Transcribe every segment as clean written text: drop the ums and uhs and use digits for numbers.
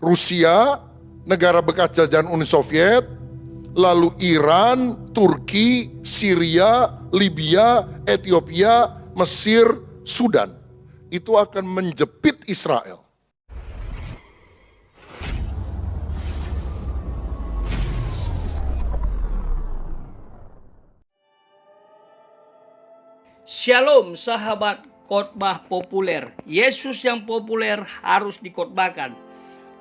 Rusia, negara bekas jajahan Uni Soviet, lalu Iran, Turki, Syria, Libya, Ethiopia, Mesir, Sudan. Itu akan menjepit Israel. Shalom sahabat khotbah populer. Yesus yang populer harus dikhotbahkan.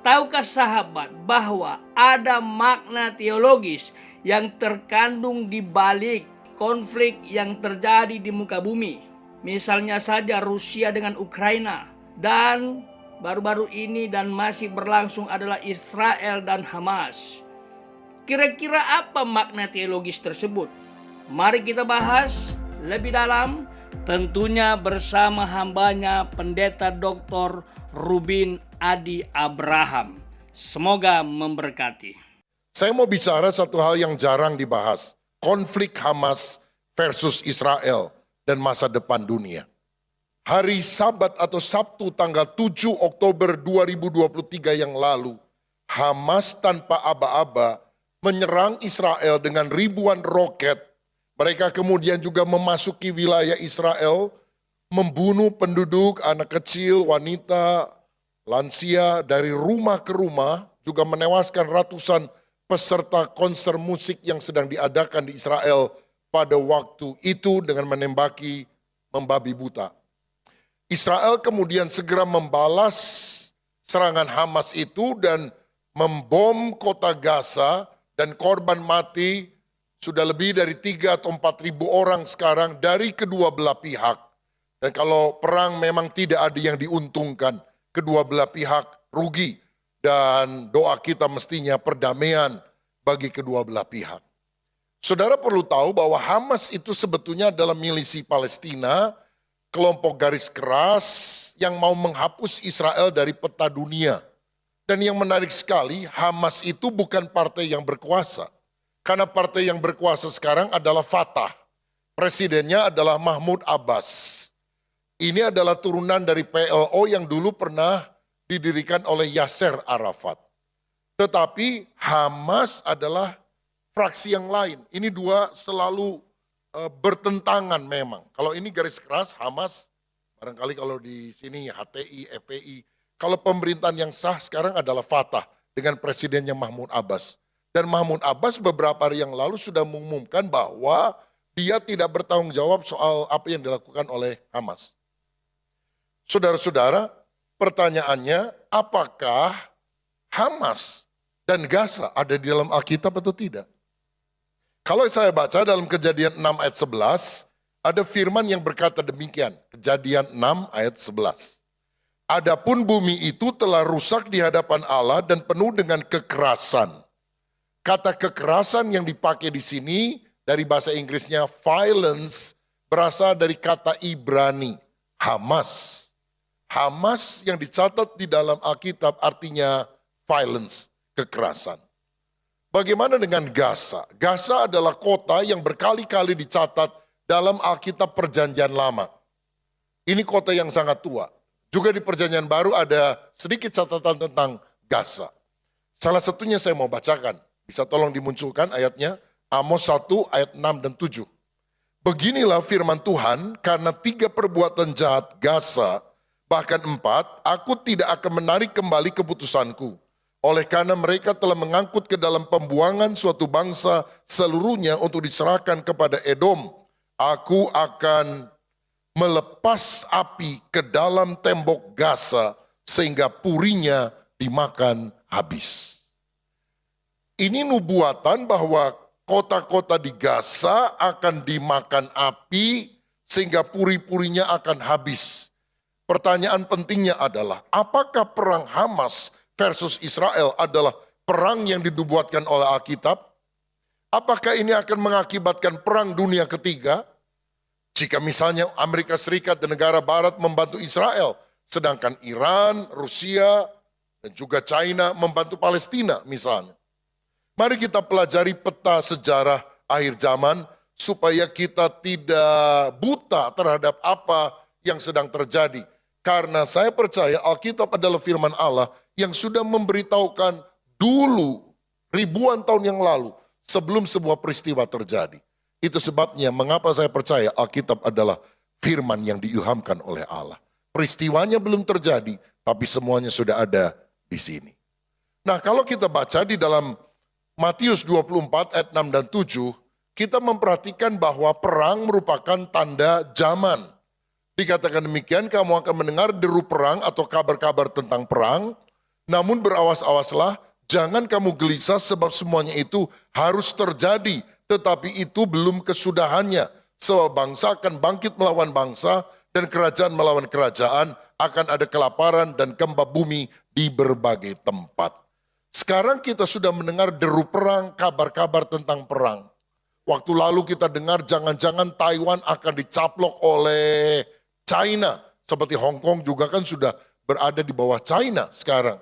Tahukah sahabat bahwa ada makna teologis yang terkandung di balik konflik yang terjadi di muka bumi? Misalnya saja Rusia dengan Ukraina, dan baru-baru ini dan masih berlangsung adalah Israel dan Hamas. Kira-kira apa makna teologis tersebut? Mari kita bahas lebih dalam, tentunya bersama hambanya Pendeta Dr. Rubin Adi Abraham. Semoga memberkati. Saya mau bicara satu hal yang jarang dibahas. Konflik Hamas versus Israel dan masa depan dunia. Hari Sabat atau Sabtu tanggal 7 Oktober 2023 yang lalu, Hamas tanpa aba-aba menyerang Israel dengan ribuan roket. Mereka kemudian juga memasuki wilayah Israel, membunuh penduduk, anak kecil, wanita, lansia dari rumah ke rumah, juga menewaskan ratusan peserta konser musik yang sedang diadakan di Israel pada waktu itu dengan menembaki membabi buta. Israel kemudian segera membalas serangan Hamas itu dan membom kota Gaza, dan korban mati sudah lebih dari 3 atau 4 ribu orang sekarang dari kedua belah pihak. Dan kalau perang memang tidak ada yang diuntungkan, kedua belah pihak rugi. Dan doa kita mestinya perdamaian bagi kedua belah pihak. Saudara perlu tahu bahwa Hamas itu sebetulnya adalah milisi Palestina, kelompok garis keras yang mau menghapus Israel dari peta dunia. Dan yang menarik sekali, Hamas itu bukan partai yang berkuasa. Karena partai yang berkuasa sekarang adalah Fatah. Presidennya adalah Mahmud Abbas. Ini adalah turunan dari PLO yang dulu pernah didirikan oleh Yasser Arafat. Tetapi Hamas adalah fraksi yang lain. Ini dua selalu bertentangan memang. Kalau ini garis keras Hamas, barangkali kalau di sini HTI, FPI. Kalau pemerintahan yang sah sekarang adalah Fatah dengan presidennya Mahmud Abbas. Dan Mahmud Abbas beberapa hari yang lalu sudah mengumumkan bahwa dia tidak bertanggung jawab soal apa yang dilakukan oleh Hamas. Saudara-saudara, pertanyaannya apakah Hamas dan Gaza ada di dalam Alkitab atau tidak? Kalau saya baca dalam Kejadian 6 ayat 11, ada firman yang berkata demikian. Kejadian 6 ayat 11. Adapun bumi itu telah rusak di hadapan Allah dan penuh dengan kekerasan. Kata kekerasan yang dipakai di sini dari bahasa Inggrisnya violence berasal dari kata Ibrani, Hamas. Hamas yang dicatat di dalam Alkitab artinya violence, kekerasan. Bagaimana dengan Gaza? Gaza adalah kota yang berkali-kali dicatat dalam Alkitab Perjanjian Lama. Ini kota yang sangat tua. Juga di Perjanjian Baru ada sedikit catatan tentang Gaza. Salah satunya saya mau bacakan. Bisa tolong dimunculkan ayatnya, Amos 1 ayat 6 dan 7. Beginilah firman Tuhan, karena 3 perbuatan jahat Gaza, bahkan 4, aku tidak akan menarik kembali keputusanku. Oleh karena mereka telah mengangkut ke dalam pembuangan suatu bangsa seluruhnya untuk diserahkan kepada Edom, aku akan melepas api ke dalam tembok Gaza sehingga purinya dimakan habis. Ini nubuatan bahwa kota-kota di Gaza akan dimakan api sehingga puri-purinya akan habis. Pertanyaan pentingnya adalah, apakah perang Hamas versus Israel adalah perang yang dinubuatkan oleh Alkitab? Apakah ini akan mengakibatkan perang dunia ketiga? Jika misalnya Amerika Serikat dan negara barat membantu Israel, sedangkan Iran, Rusia, dan juga China membantu Palestina misalnya. Mari kita pelajari peta sejarah akhir zaman supaya kita tidak buta terhadap apa yang sedang terjadi. Karena saya percaya Alkitab adalah firman Allah yang sudah memberitahukan dulu ribuan tahun yang lalu sebelum sebuah peristiwa terjadi. Itu sebabnya mengapa saya percaya Alkitab adalah firman yang diilhamkan oleh Allah. Peristiwanya belum terjadi, tapi semuanya sudah ada di sini. Nah, kalau kita baca di dalam Matius 24 ayat 6 dan 7, kita memperhatikan bahwa perang merupakan tanda zaman. Dikatakan demikian, kamu akan mendengar deru perang atau kabar-kabar tentang perang, namun berawas-awaslah, jangan kamu gelisah sebab semuanya itu harus terjadi, tetapi itu belum kesudahannya. Sebab bangsa akan bangkit melawan bangsa dan kerajaan melawan kerajaan, akan ada kelaparan dan gempa bumi di berbagai tempat. Sekarang kita sudah mendengar deru perang, kabar-kabar tentang perang. Waktu lalu kita dengar jangan-jangan Taiwan akan dicaplok oleh China. Seperti Hong Kong juga kan sudah berada di bawah China sekarang.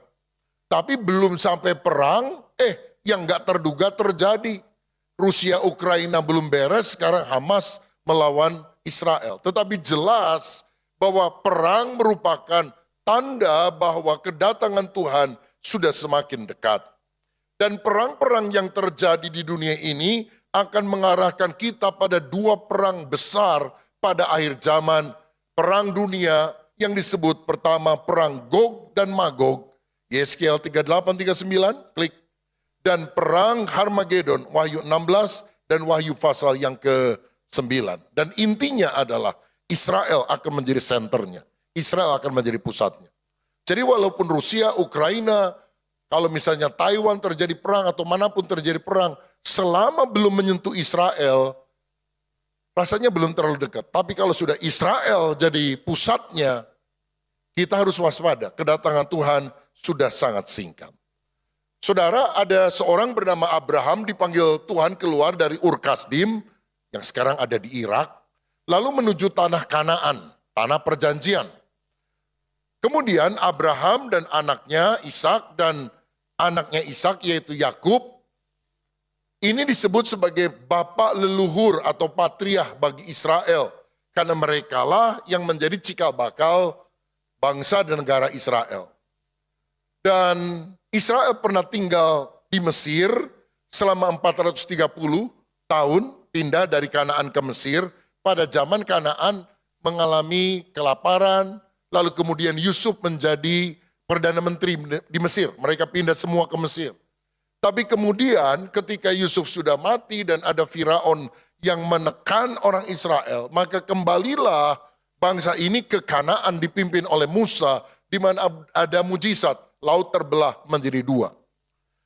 Tapi belum sampai perang, yang gak terduga terjadi. Rusia, Ukraina belum beres, sekarang Hamas melawan Israel. Tetapi jelas bahwa perang merupakan tanda bahwa kedatangan Tuhan sudah semakin dekat. Dan perang-perang yang terjadi di dunia ini akan mengarahkan kita pada dua perang besar pada akhir zaman. Perang dunia yang disebut pertama perang Gog dan Magog, Yeskiel 38-39, klik. Dan perang Harmagedon, Wahyu 16 dan Wahyu pasal yang ke-9. Dan intinya adalah Israel akan menjadi senternya. Israel akan menjadi pusatnya. Jadi walaupun Rusia, Ukraina, kalau misalnya Taiwan terjadi perang atau manapun terjadi perang, selama belum menyentuh Israel, rasanya belum terlalu dekat. Tapi kalau sudah Israel jadi pusatnya, kita harus waspada. Kedatangan Tuhan sudah sangat singkat. Saudara, ada seorang bernama Abraham dipanggil Tuhan keluar dari Ur Kasdim, yang sekarang ada di Irak, lalu menuju tanah Kanaan, tanah perjanjian. Kemudian Abraham dan anaknya Ishak dan anaknya Ishak yaitu Yakub, ini disebut sebagai bapak leluhur atau patriarh bagi Israel. Karena merekalah yang menjadi cikal bakal bangsa dan negara Israel. Dan Israel pernah tinggal di Mesir selama 430 tahun, pindah dari Kanaan ke Mesir. Pada zaman Kanaan mengalami kelaparan, lalu kemudian Yusuf menjadi Perdana Menteri di Mesir. Mereka pindah semua ke Mesir. Tapi kemudian ketika Yusuf sudah mati dan ada Firaun yang menekan orang Israel, maka kembalilah bangsa ini ke Kanaan dipimpin oleh Musa, di mana ada mujizat, laut terbelah menjadi dua.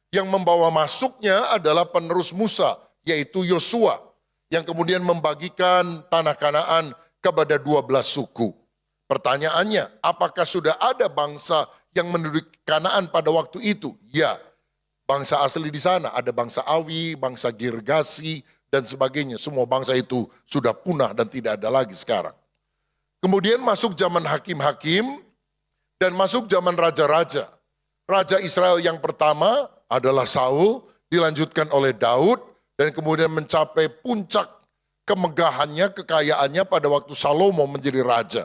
Yang membawa masuknya adalah penerus Musa, yaitu Yosua, yang kemudian membagikan tanah Kanaan kepada 12 suku. Pertanyaannya, apakah sudah ada bangsa yang menduduki Kanaan pada waktu itu? Ya, bangsa asli di sana, ada bangsa Awi, bangsa Girgasi, dan sebagainya. Semua bangsa itu sudah punah dan tidak ada lagi sekarang. Kemudian masuk zaman hakim-hakim, dan masuk zaman raja-raja. Raja Israel yang pertama adalah Saul, dilanjutkan oleh Daud, dan kemudian mencapai puncak kemegahannya, kekayaannya pada waktu Salomo menjadi raja.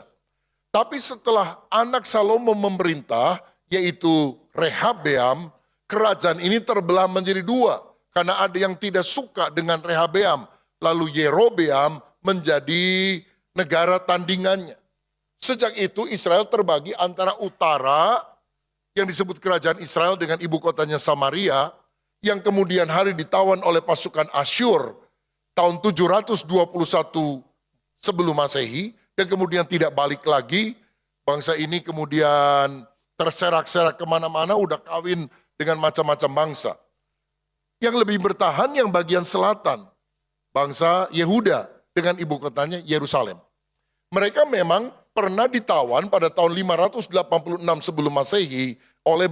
Tapi setelah anak Salomo memerintah, yaitu Rehabeam, kerajaan ini terbelah menjadi dua. Karena ada yang tidak suka dengan Rehabeam. Lalu Yerobeam menjadi negara tandingannya. Sejak itu Israel terbagi antara utara, yang disebut kerajaan Israel dengan ibu kotanya Samaria, yang kemudian hari ditawan oleh pasukan Asyur tahun 721 sebelum Masehi, dan kemudian tidak balik lagi. Bangsa ini kemudian terserak-serak kemana-mana, udah kawin dengan macam-macam bangsa. Yang lebih bertahan yang bagian selatan, bangsa Yehuda dengan ibu kotanya Yerusalem. Mereka memang pernah ditawan pada tahun 586 sebelum Masehi oleh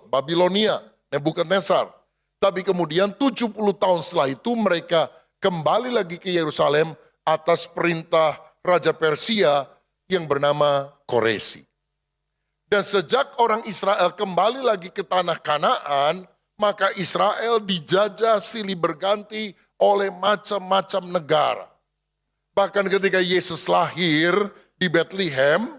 Babilonia, Nebukadnezar. Tapi kemudian 70 tahun setelah itu mereka kembali lagi ke Yerusalem atas perintah Raja Persia yang bernama Koresi. Dan sejak orang Israel kembali lagi ke tanah Kanaan, maka Israel dijajah silih berganti oleh macam-macam negara. Bahkan ketika Yesus lahir di Bethlehem,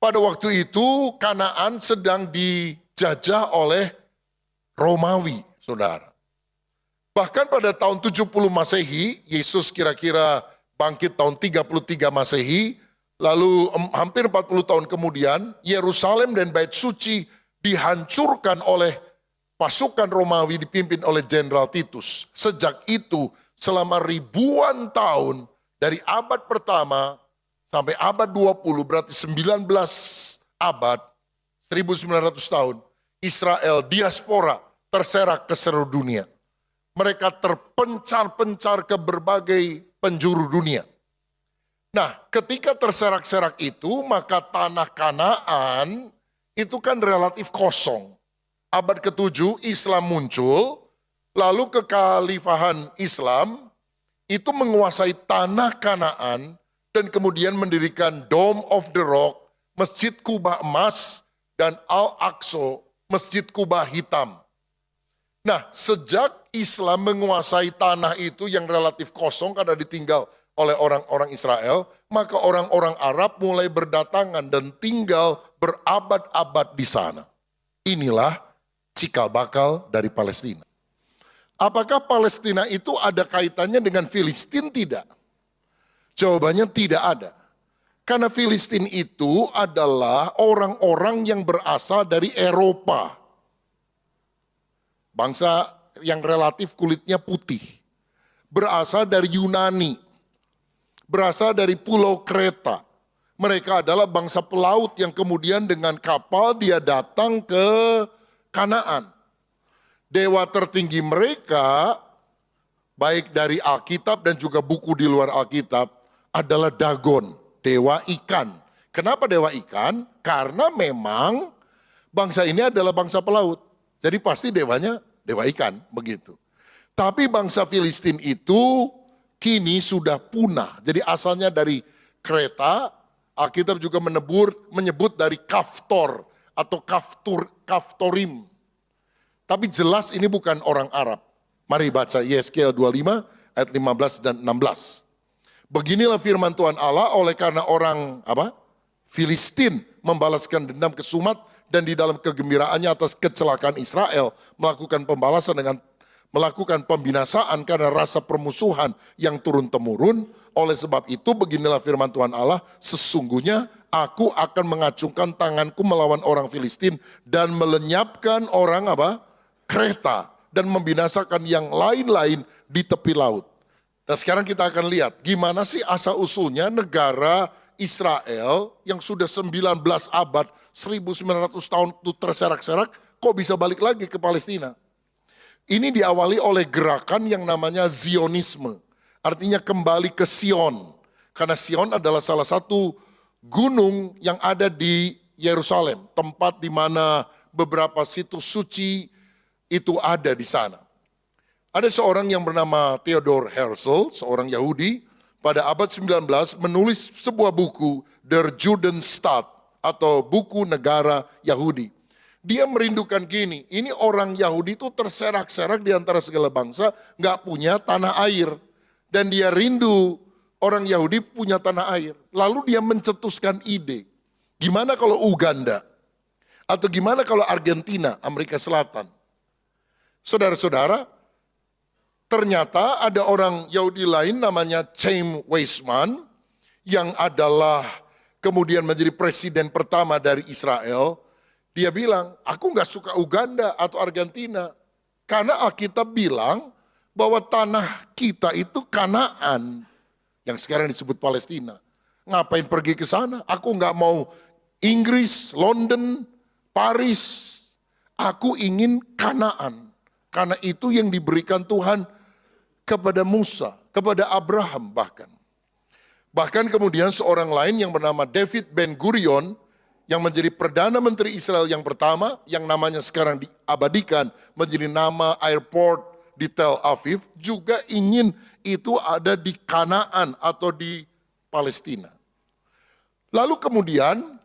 Pada waktu itu Kanaan sedang dijajah oleh Romawi, saudara. Bahkan pada tahun 70 Masehi, Yesus kira-kira bangkit tahun 33 Masehi, lalu hampir 40 tahun kemudian, Yerusalem dan Bait Suci dihancurkan oleh pasukan Romawi dipimpin oleh Jenderal Titus. Sejak itu, selama ribuan tahun, dari abad pertama sampai abad 20, berarti 19 abad, 1900 tahun, Israel diaspora terserak ke seluruh dunia. Mereka terpencar-pencar ke berbagai penjuru dunia. Nah, ketika terserak-serak itu, maka tanah Kanaan itu kan relatif kosong. Abad ke-7 Islam muncul, lalu kekhalifahan Islam itu menguasai tanah Kanaan dan kemudian mendirikan Dome of the Rock, Masjid Kubah Emas, dan Al-Aqsa, Masjid Kubah Hitam. Nah, sejak Islam menguasai tanah itu yang relatif kosong karena ditinggal oleh orang-orang Israel, maka orang-orang Arab mulai berdatangan dan tinggal berabad-abad di sana. Inilah cikal bakal dari Palestina. Apakah Palestina itu ada kaitannya dengan Filistin? Tidak. Jawabannya tidak ada. Karena Filistin itu adalah orang-orang yang berasal dari Eropa. Bangsa yang relatif kulitnya putih. Berasal dari Yunani. Berasal dari Pulau Kreta. Mereka adalah bangsa pelaut yang kemudian dengan kapal dia datang ke Kanaan. Dewa tertinggi mereka, baik dari Alkitab dan juga buku di luar Alkitab, adalah Dagon, dewa ikan. Kenapa dewa ikan? Karena memang bangsa ini adalah bangsa pelaut. Jadi pasti dewanya dewa ikan, begitu. Tapi bangsa Filistin itu kini sudah punah. Jadi asalnya dari Kreta, Alkitab juga menyebut dari Kaftor atau Kaftorim. Tapi jelas ini bukan orang Arab. Mari baca Yeskel 25 ayat 15 dan 16. Beginilah firman Tuhan Allah, oleh karena orang Filistin membalaskan dendam ke Sumat dan di dalam kegembiraannya atas kecelakaan Israel melakukan pembalasan dengan melakukan pembinasaan karena rasa permusuhan yang turun-temurun. Oleh sebab itu beginilah firman Tuhan Allah, sesungguhnya aku akan mengacungkan tanganku melawan orang Filistin dan melenyapkan orang Kreta dan membinasakan yang lain-lain di tepi laut. Nah sekarang kita akan lihat gimana sih asal-usulnya negara Israel yang sudah 19 abad, 1900 tahun itu terserak-serak, kok bisa balik lagi ke Palestina? Ini diawali oleh gerakan yang namanya Zionisme, artinya kembali ke Sion. Karena Sion adalah salah satu gunung yang ada di Yerusalem, tempat di mana beberapa situs suci itu ada di sana. Ada seorang yang bernama Theodor Herzl, seorang Yahudi, pada abad 19 menulis sebuah buku, Der Judenstaat, atau buku negara Yahudi. Dia merindukan gini, ini orang Yahudi itu terserak-serak di antara segala bangsa, gak punya tanah air. Dan dia rindu orang Yahudi punya tanah air. Lalu dia mencetuskan ide, gimana kalau Uganda? Atau gimana kalau Argentina, Amerika Selatan? Saudara-saudara, ternyata ada orang Yahudi lain namanya Chaim Weizmann yang adalah kemudian menjadi presiden pertama dari Israel. Dia bilang, aku gak suka Uganda atau Argentina. Karena Alkitab bilang bahwa tanah kita itu Kanaan. Yang sekarang disebut Palestina. Ngapain pergi ke sana? Aku gak mau Inggris, London, Paris. Aku ingin Kanaan. Karena itu yang diberikan Tuhan kepada Musa, kepada Abraham bahkan. Bahkan kemudian seorang lain yang bernama David Ben-Gurion, yang menjadi Perdana Menteri Israel yang pertama, yang namanya sekarang diabadikan menjadi nama airport di Tel Aviv, juga ingin itu ada di Kanaan atau di Palestina. Lalu kemudian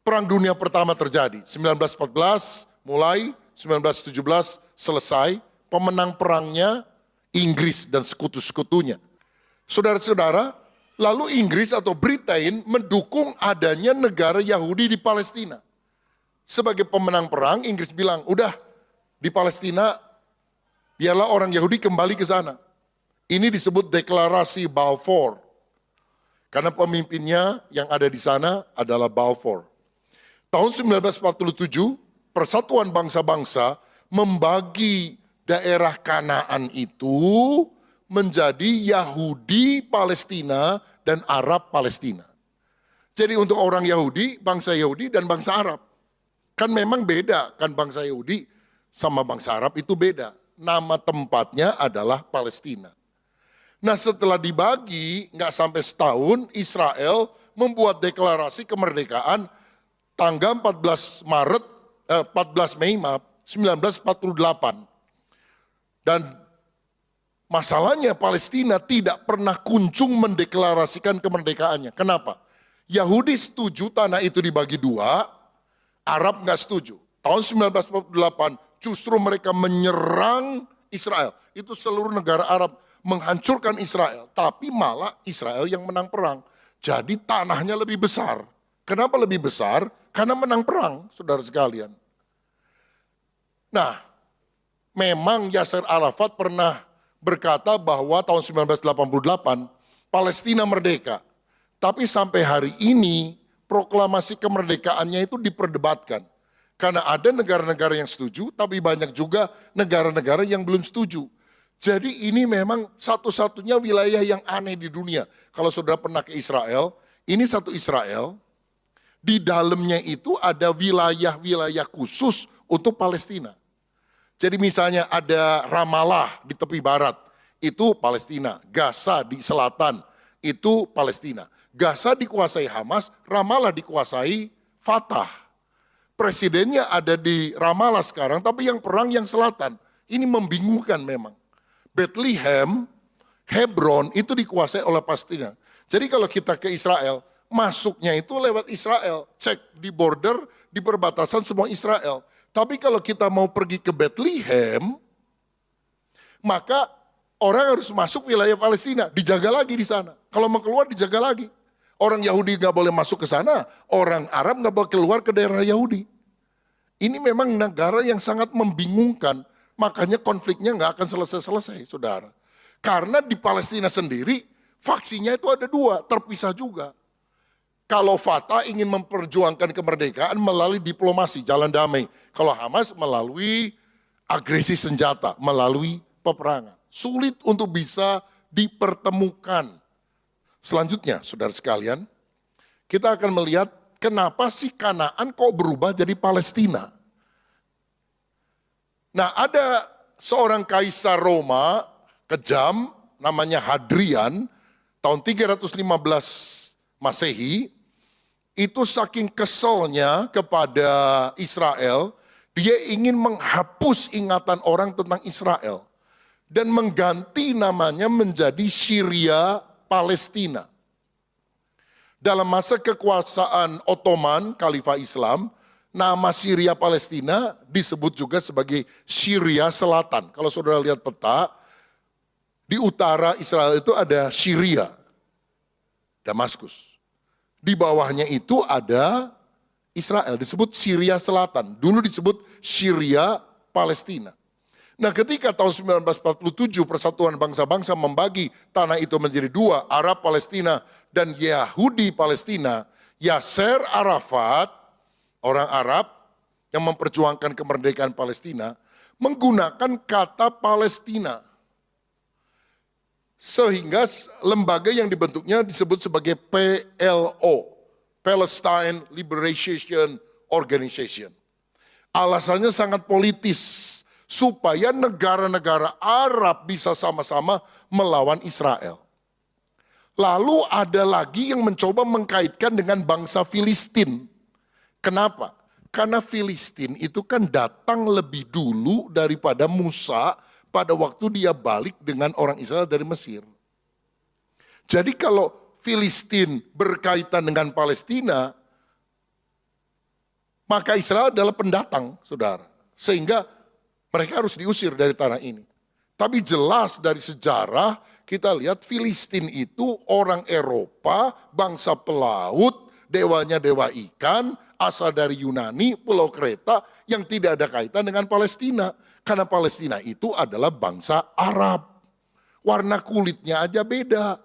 Perang Dunia Pertama terjadi, 1914 mulai, 1917 selesai, pemenang perangnya Inggris dan sekutu-sekutunya. Saudara-saudara, Lalu Inggris atau Britain mendukung adanya negara Yahudi di Palestina. Sebagai pemenang perang, Inggris bilang, udah di Palestina, biarlah orang Yahudi kembali ke sana. Ini disebut deklarasi Balfour. Karena pemimpinnya yang ada di sana adalah Balfour. Tahun 1947, Persatuan Bangsa-Bangsa membagi daerah Kanaan itu menjadi Yahudi Palestina dan Arab Palestina. Jadi untuk orang Yahudi, bangsa Yahudi dan bangsa Arab. Kan memang beda, kan bangsa Yahudi sama bangsa Arab itu beda. Nama tempatnya adalah Palestina. Nah setelah dibagi, nggak sampai setahun, Israel membuat deklarasi kemerdekaan tanggal 14 Mei 1948. Dan masalahnya Palestina tidak pernah kunjung mendeklarasikan kemerdekaannya. Kenapa? Yahudi setuju tanah itu dibagi dua, Arab nggak setuju. Tahun 1948 justru mereka menyerang Israel. Itu seluruh negara Arab menghancurkan Israel. Tapi malah Israel yang menang perang. Jadi tanahnya lebih besar. Kenapa lebih besar? Karena menang perang, saudara sekalian. Nah, memang Yasser Arafat pernah berkata bahwa tahun 1988 Palestina merdeka. Tapi sampai hari ini proklamasi kemerdekaannya itu diperdebatkan. Karena ada negara-negara yang setuju, tapi banyak juga negara-negara yang belum setuju. Jadi ini memang satu-satunya wilayah yang aneh di dunia. Kalau saudara pernah ke Israel, ini satu Israel, di dalamnya itu ada wilayah-wilayah khusus untuk Palestina. Jadi misalnya ada Ramallah di tepi barat, itu Palestina. Gaza di selatan, itu Palestina. Gaza dikuasai Hamas, Ramallah dikuasai Fatah. Presidennya ada di Ramallah sekarang, tapi yang perang yang selatan. Ini membingungkan memang. Bethlehem, Hebron itu dikuasai oleh Palestina. Jadi kalau kita ke Israel, masuknya itu lewat Israel. Cek di border, di perbatasan semua Israel. Tapi kalau kita mau pergi ke Bethlehem, maka orang harus masuk wilayah Palestina, dijaga lagi di sana. Kalau mau keluar dijaga lagi. Orang Yahudi nggak boleh masuk ke sana, orang Arab nggak boleh keluar ke daerah Yahudi. Ini memang negara yang sangat membingungkan, makanya konfliknya nggak akan selesai-selesai, saudara. Karena di Palestina sendiri, faksinya itu ada dua, terpisah juga. Kalau Fatah ingin memperjuangkan kemerdekaan melalui diplomasi, jalan damai. Kalau Hamas melalui agresi senjata, melalui peperangan. Sulit untuk bisa dipertemukan. Selanjutnya, saudara sekalian, kita akan melihat kenapa sih Kanaan kok berubah jadi Palestina. Nah, ada seorang kaisar Roma kejam, namanya Hadrian, tahun 315 Masehi, itu saking keselnya kepada Israel, dia ingin menghapus ingatan orang tentang Israel dan mengganti namanya menjadi Syria Palestina. Dalam masa kekuasaan Ottoman, Khalifah Islam, nama Syria Palestina disebut juga sebagai Syria Selatan. Kalau saudara lihat peta, di utara Israel itu ada Syria, Damaskus. Di bawahnya itu ada Israel, disebut Syria Selatan. Dulu disebut Syria Palestina. Nah ketika tahun 1947 Persatuan Bangsa-Bangsa membagi tanah itu menjadi dua, Arab Palestina dan Yahudi Palestina, Yasser Arafat, orang Arab yang memperjuangkan kemerdekaan Palestina, menggunakan kata Palestina. Sehingga lembaga yang dibentuknya disebut sebagai PLO, Palestine Liberation Organization. Alasannya sangat politis, supaya negara-negara Arab bisa sama-sama melawan Israel. Lalu ada lagi yang mencoba mengkaitkan dengan bangsa Filistin. Kenapa? Karena Filistin itu kan datang lebih dulu daripada Musa pada waktu dia balik dengan orang Israel dari Mesir. Jadi kalau Filistin berkaitan dengan Palestina, maka Israel adalah pendatang, saudara. Sehingga mereka harus diusir dari tanah ini. Tapi jelas dari sejarah, kita lihat Filistin itu orang Eropa, bangsa pelaut, dewanya dewa ikan, asal dari Yunani, Pulau Kreta yang tidak ada kaitan dengan Palestina. Karena Palestina itu adalah bangsa Arab. Warna kulitnya aja beda.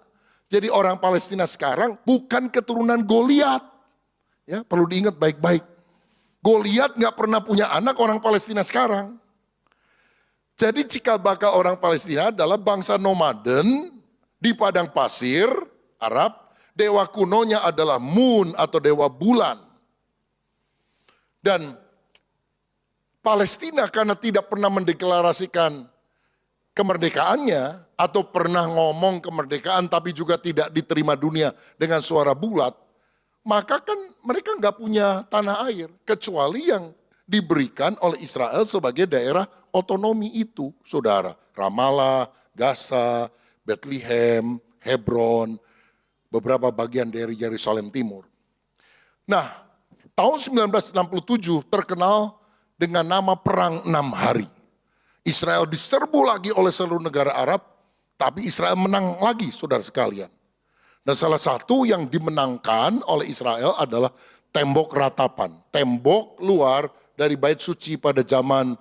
Jadi orang Palestina sekarang bukan keturunan Goliat. Ya, perlu diingat baik-baik. Goliat nggak pernah punya anak orang Palestina sekarang. Jadi cikal bakal orang Palestina adalah bangsa nomaden di padang pasir Arab. Dewa kunonya adalah Moon atau dewa bulan. Dan Palestina karena tidak pernah mendeklarasikan kemerdekaannya atau pernah ngomong kemerdekaan tapi juga tidak diterima dunia dengan suara bulat, maka kan mereka nggak punya tanah air kecuali yang diberikan oleh Israel sebagai daerah otonomi itu, saudara. Ramallah, Gaza, Bethlehem, Hebron, beberapa bagian dari Yerusalem Timur. Nah, tahun 1967 terkenal dengan nama Perang 6 Hari. Israel diserbu lagi oleh seluruh negara Arab, tapi Israel menang lagi, saudara sekalian. Dan salah satu yang dimenangkan oleh Israel adalah tembok ratapan, tembok luar dari bait suci pada zaman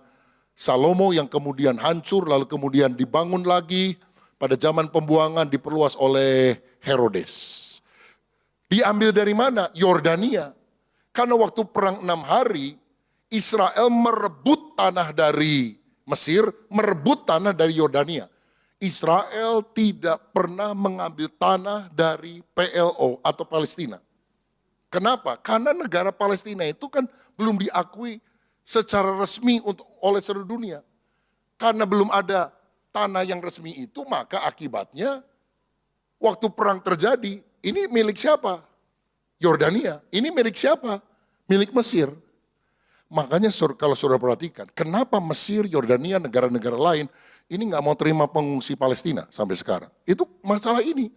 Salomo yang kemudian hancur, lalu kemudian dibangun lagi pada zaman pembuangan diperluas oleh Herodes. Diambil dari mana? Yordania. Karena waktu perang 6 hari, Israel merebut tanah dari Mesir, merebut tanah dari Yordania. Israel tidak pernah mengambil tanah dari PLO atau Palestina. Kenapa? Karena negara Palestina itu kan belum diakui secara resmi oleh seluruh dunia. Karena belum ada tanah yang resmi itu, maka akibatnya waktu perang terjadi, ini milik siapa? Yordania. Ini milik siapa? Milik Mesir. Makanya kalau saudara perhatikan, kenapa Mesir, Yordania, negara-negara lain ini nggak mau terima pengungsi Palestina sampai sekarang? Itu masalah ini.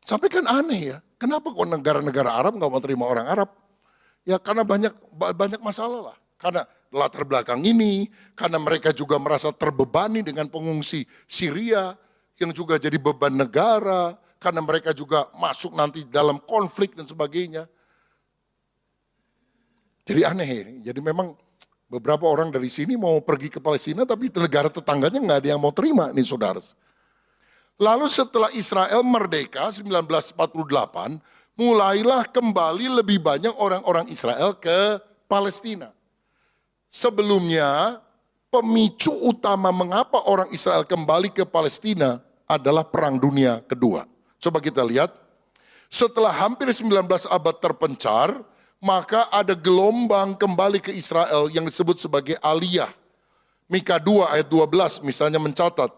Sampai kan aneh ya, kenapa kok negara-negara Arab nggak mau terima orang Arab? Ya karena banyak masalah lah. Karena latar belakang ini, karena mereka juga merasa terbebani dengan pengungsi Syria yang juga jadi beban negara, karena mereka juga masuk nanti dalam konflik dan sebagainya. Jadi aneh ini, jadi memang beberapa orang dari sini mau pergi ke Palestina tapi negara tetangganya nggak ada yang mau terima nih saudara. Lalu setelah Israel merdeka 1948, mulailah kembali lebih banyak orang-orang Israel ke Palestina. Sebelumnya pemicu utama mengapa orang Israel kembali ke Palestina adalah Perang Dunia Kedua. Coba kita lihat, setelah hampir 19 abad terpencar, maka ada gelombang kembali ke Israel yang disebut sebagai Aliyah. Mika 2 ayat 12 misalnya mencatat,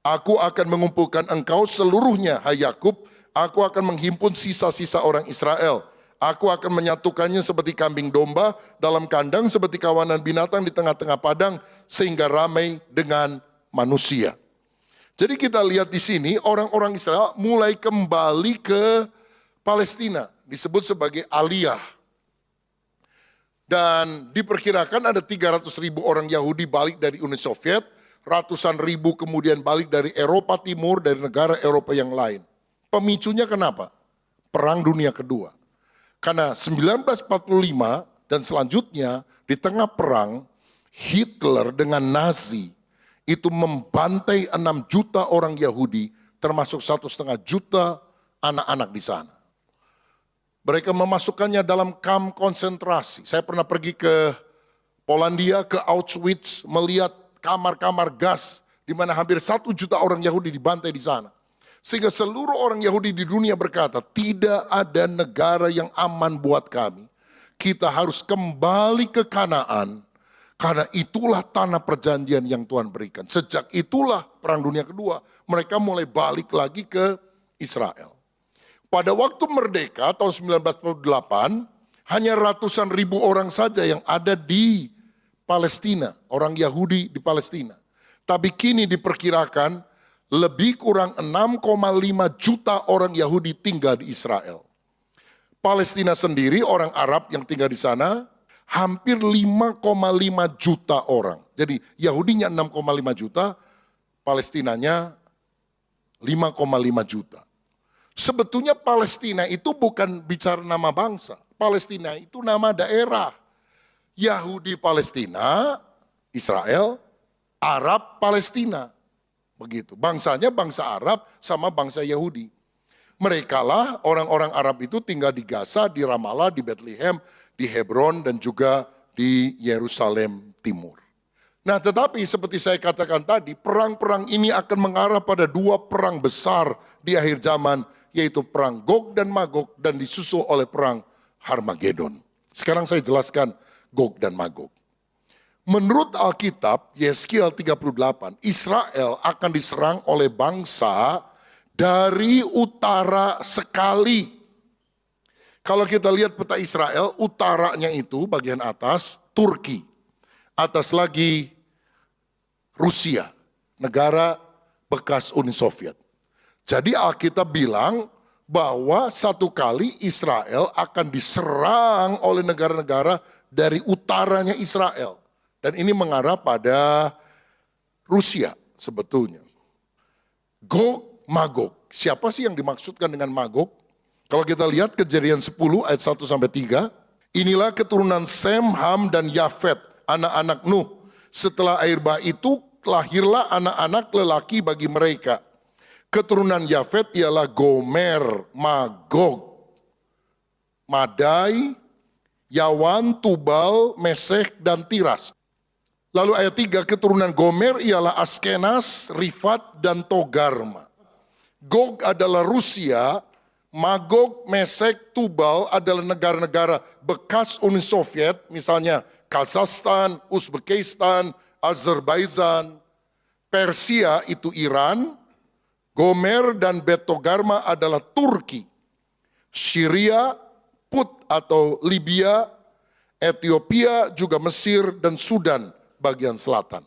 Aku akan mengumpulkan engkau seluruhnya, hai Yakub, aku akan menghimpun sisa-sisa orang Israel. Aku akan menyatukannya seperti kambing domba dalam kandang, seperti kawanan binatang di tengah-tengah padang, sehingga ramai dengan manusia. Jadi kita lihat di sini orang-orang Israel mulai kembali ke Palestina, disebut sebagai Aliyah. Dan diperkirakan ada 300.000 orang Yahudi balik dari Uni Soviet, ratusan ribu kemudian balik dari Eropa Timur, dari negara Eropa yang lain. Pemicunya kenapa? Perang Dunia Kedua. Karena 1945 dan selanjutnya di tengah perang, Hitler dengan Nazi itu membantai 6 juta orang Yahudi, termasuk 1,5 juta anak-anak di sana. Mereka memasukkannya dalam kamp konsentrasi. Saya pernah pergi ke Polandia, ke Auschwitz, melihat kamar-kamar gas di mana hampir 1 juta orang Yahudi dibantai di sana. Sehingga seluruh orang Yahudi di dunia berkata, tidak ada negara yang aman buat kami. Kita harus kembali ke Kanaan, karena itulah tanah perjanjian yang Tuhan berikan. Sejak itulah Perang Dunia Kedua, mereka mulai balik lagi ke Israel. Pada waktu merdeka tahun 1948, hanya ratusan ribu orang saja yang ada di Palestina, orang Yahudi di Palestina. Tapi kini diperkirakan lebih kurang 6,5 juta orang Yahudi tinggal di Israel. Palestina sendiri, orang Arab yang tinggal di sana, hampir 5,5 juta orang. Jadi Yahudinya 6,5 juta, Palestinanya 5,5 juta. Sebetulnya Palestina itu bukan bicara nama bangsa. Palestina itu nama daerah. Yahudi Palestina, Israel, Arab Palestina. Begitu. Bangsanya bangsa Arab sama bangsa Yahudi. Mereka lah orang-orang Arab itu tinggal di Gaza, di Ramallah, di Bethlehem, di Hebron, dan juga di Yerusalem Timur. Nah, tetapi seperti saya katakan tadi, perang-perang ini akan mengarah pada dua perang besar di akhir zaman, yaitu perang Gog dan Magog, dan disusul oleh perang Harmagedon. Sekarang saya jelaskan Gog dan Magog. Menurut Alkitab, Yeskiel 38, Israel akan diserang oleh bangsa dari utara sekali. Kalau kita lihat peta Israel, utaranya itu bagian atas Turki. Atas lagi Rusia, negara bekas Uni Soviet. Jadi Alkitab bilang bahwa satu kali Israel akan diserang oleh negara-negara dari utaranya Israel. Dan ini mengarah pada Rusia sebetulnya. Gog, Magog. Siapa sih yang dimaksudkan dengan Magog? Kalau kita lihat Kejadian 10 ayat 1-3. Inilah keturunan Sem, Ham, dan Yafet, anak-anak Nuh. Setelah air bah itu lahirlah anak-anak lelaki bagi mereka. Keturunan Yafet ialah Gomer, Magog, Madai, Yawan, Tubal, Mesek, dan Tiras. Lalu ayat 3, keturunan Gomer ialah Askenas, Rifat, dan Togarma. Gog adalah Rusia, Magog, Mesek, Tubal adalah negara-negara bekas Uni Soviet, misalnya Kazakhstan, Uzbekistan, Azerbaijan. Persia itu Iran, Gomer dan Bet-Togarma adalah Turki. Syria, Put atau Libya, Ethiopia, juga Mesir dan Sudan bagian selatan.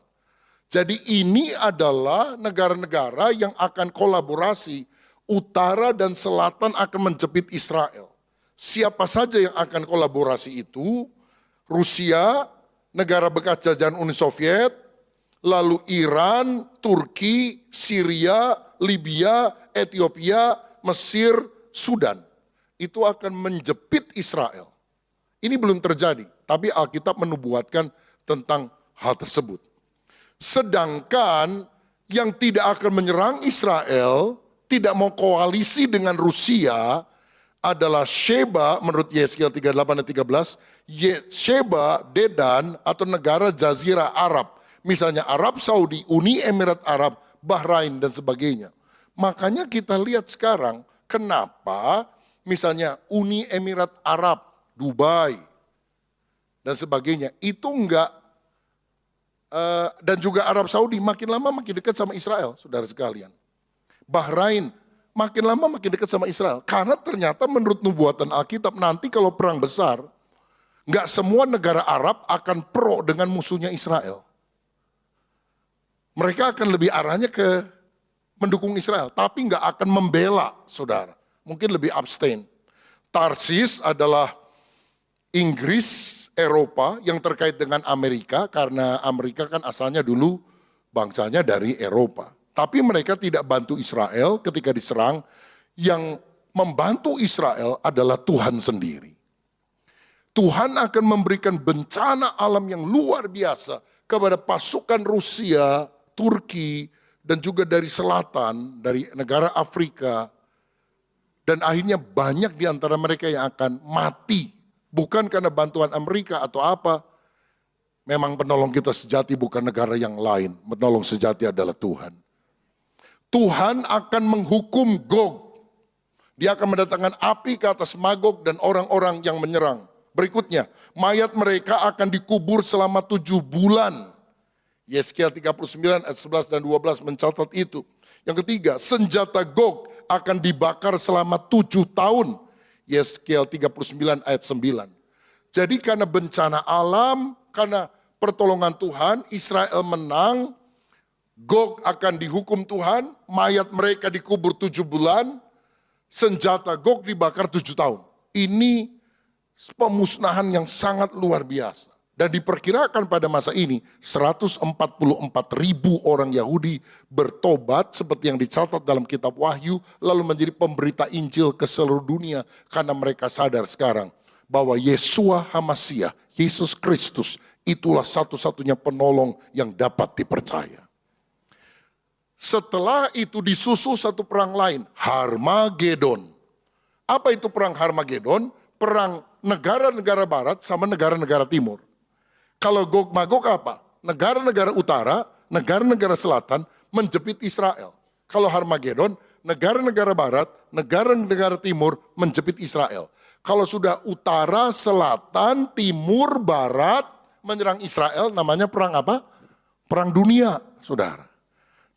Jadi ini adalah negara-negara yang akan kolaborasi, utara dan selatan akan menjepit Israel. Siapa saja yang akan kolaborasi itu? Rusia, negara bekas jajahan Uni Soviet, lalu Iran, Turki, Syria, Libya, Ethiopia, Mesir, Sudan. Itu akan menjepit Israel. Ini belum terjadi, tapi Alkitab menubuatkan tentang hal tersebut. Sedangkan yang tidak akan menyerang Israel, tidak mau koalisi dengan Rusia, adalah Sheba menurut Yeskiel 38 dan 13, Sheba, Dedan atau negara Jazirah Arab. Misalnya Arab Saudi, Uni Emirat Arab, Bahrain dan sebagainya. Makanya kita lihat sekarang kenapa misalnya Uni Emirat Arab, Dubai dan sebagainya itu enggak, dan juga Arab Saudi makin lama makin dekat sama Israel, saudara sekalian. Bahrain makin lama makin dekat sama Israel. Karena ternyata menurut nubuatan Alkitab nanti kalau perang besar, enggak semua negara Arab akan pro dengan musuhnya Israel. Mereka akan lebih arahnya ke mendukung Israel, tapi enggak akan membela, saudara. Mungkin lebih abstain. Tarsis adalah Inggris, Eropa yang terkait dengan Amerika, karena Amerika kan asalnya dulu bangsanya dari Eropa. Tapi mereka tidak bantu Israel ketika diserang, yang membantu Israel adalah Tuhan sendiri. Tuhan akan memberikan bencana alam yang luar biasa kepada pasukan Rusia, Turki, dan juga dari selatan, dari negara Afrika. Dan akhirnya banyak di antara mereka yang akan mati. Bukan karena bantuan Amerika atau apa. Memang penolong kita sejati bukan negara yang lain. Penolong sejati adalah Tuhan. Tuhan akan menghukum Gog. Dia akan mendatangkan api ke atas Magog dan orang-orang yang menyerang. Berikutnya, mayat mereka akan dikubur selama 7 bulan. Yeskiel 39 ayat 11 dan 12 mencatat itu. Yang ketiga, senjata Gog akan dibakar selama 7 tahun. Yeskiel 39 ayat 9. Jadi karena bencana alam, karena pertolongan Tuhan, Israel menang, Gog akan dihukum Tuhan, mayat mereka dikubur 7 bulan, senjata Gog dibakar 7 tahun. Ini pemusnahan yang sangat luar biasa. Dan diperkirakan pada masa ini 144.000 orang Yahudi bertobat seperti yang dicatat dalam kitab Wahyu, lalu menjadi pemberita Injil ke seluruh dunia karena mereka sadar sekarang bahwa Yeshua HaMasiah, Yesus Kristus, itulah satu-satunya penolong yang dapat dipercaya. Setelah itu disusul satu perang lain, Harmagedon. Apa itu perang Harmagedon? Perang negara-negara barat sama negara-negara timur. Kalau Gog Magog apa? Negara-negara utara, negara-negara selatan menjepit Israel. Kalau Harmagedon, negara-negara barat, negara-negara timur menjepit Israel. Kalau sudah utara, selatan, timur, barat menyerang Israel, namanya perang apa? Perang dunia, saudara.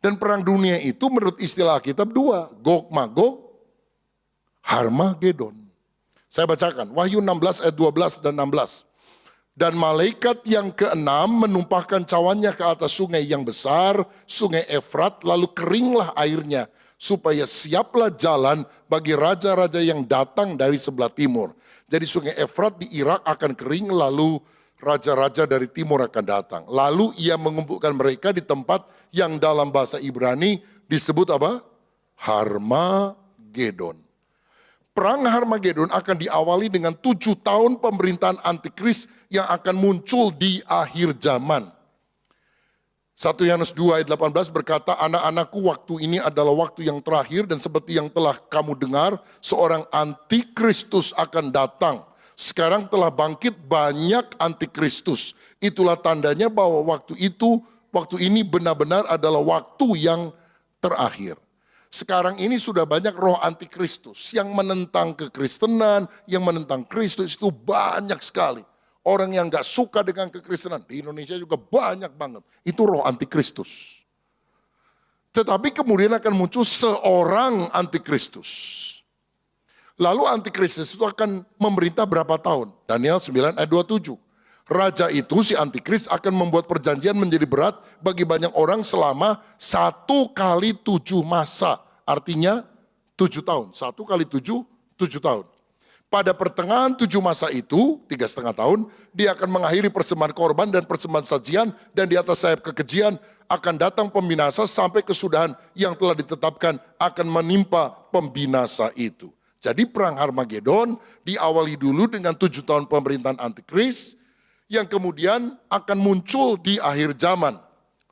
Dan perang dunia itu menurut istilah Alkitab dua, Gog Magog, Harmagedon. Saya bacakan, Wahyu 16 ayat 12 dan 16. Dan malaikat yang keenam menumpahkan cawannya ke atas sungai yang besar, sungai Efrat, lalu keringlah airnya, supaya siaplah jalan bagi raja-raja yang datang dari sebelah timur. Jadi sungai Efrat di Irak akan kering, lalu raja-raja dari timur akan datang. Lalu ia mengumpulkan mereka di tempat yang dalam bahasa Ibrani disebut apa? Harmagedon. Perang Harmagedon akan diawali dengan 7 tahun pemerintahan antikris yang akan muncul di akhir zaman. 1 Yohanes 2 ayat 18 berkata, anak-anakku, waktu ini adalah waktu yang terakhir dan seperti yang telah kamu dengar, seorang antikristus akan datang. Sekarang telah bangkit banyak antikristus. Itulah tandanya bahwa waktu ini benar-benar adalah waktu yang terakhir. Sekarang ini sudah banyak roh antikristus yang menentang kekristenan, yang menentang Kristus itu banyak sekali. Orang yang gak suka dengan kekristenan, di Indonesia juga banyak banget. Itu roh antikristus. Tetapi kemudian akan muncul seorang antikristus. Lalu antikristus itu akan memerintah berapa tahun? Daniel 9 ayat 27. Raja itu, si antikris, akan membuat perjanjian menjadi berat bagi banyak orang selama 1 kali 7 masa. Artinya 7 tahun. 1 kali 7, 7 tahun. Pada pertengahan 7 masa itu, 3,5 tahun, dia akan mengakhiri persembahan korban dan persembahan sajian, dan di atas sayap kekejian akan datang pembinasa sampai kesudahan yang telah ditetapkan akan menimpa pembinasa itu. Jadi perang Harmagedon diawali dulu dengan 7 tahun pemerintahan antikris, yang kemudian akan muncul di akhir zaman.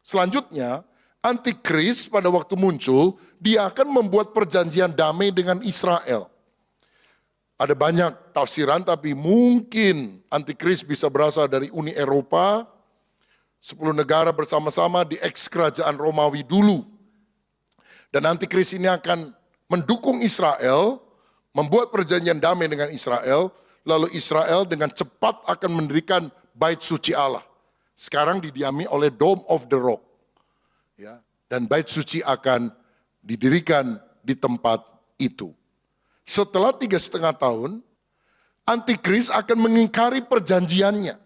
Selanjutnya, antikris pada waktu muncul, dia akan membuat perjanjian damai dengan Israel. Ada banyak tafsiran, tapi mungkin antikris bisa berasal dari Uni Eropa, 10 negara bersama-sama di eks kerajaan Romawi dulu. Dan antikris ini akan mendukung Israel, membuat perjanjian damai dengan Israel, lalu Israel dengan cepat akan mendirikan bait suci Allah. Sekarang didiami oleh Dome of the Rock. Ya, dan bait suci akan didirikan di tempat itu. Setelah 3,5 tahun, antikris akan mengingkari perjanjiannya.